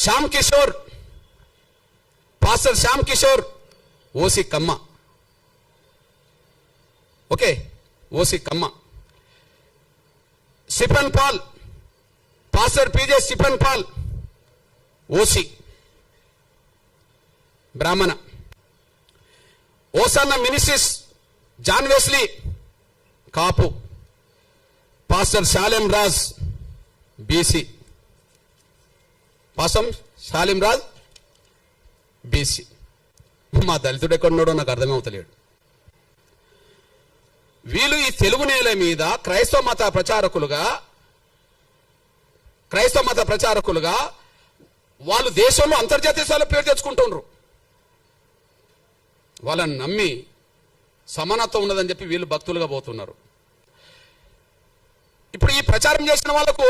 Shyam Kishore, pastor Shyam Kishore OC Kamma. Okay, OC Kamma. Stephen Paul, pastor PJ Stephen Paul OC Brahmana. Hosanna ministries John Wesley Kapu. Pastor Shalem Raj BC. Pastor Shalim Raj BC. మా దళితుడు ఎక్కడున్నాడో నాకు అర్థమవుతలేడు. వీళ్ళు ఈ తెలుగు నేల మీద క్రైస్తవ మత ప్రచారకులుగా వాళ్ళు దేశంలో అంతర్జాతీయ స్థాయిలో పేరు తెచ్చుకుంటున్నారు. వాళ్ళని నమ్మి సమానత్వం ఉన్నదని చెప్పి వీళ్ళు భక్తులుగా పోతున్నారు. ఇప్పుడు ఈ ప్రచారం చేసిన వాళ్లకు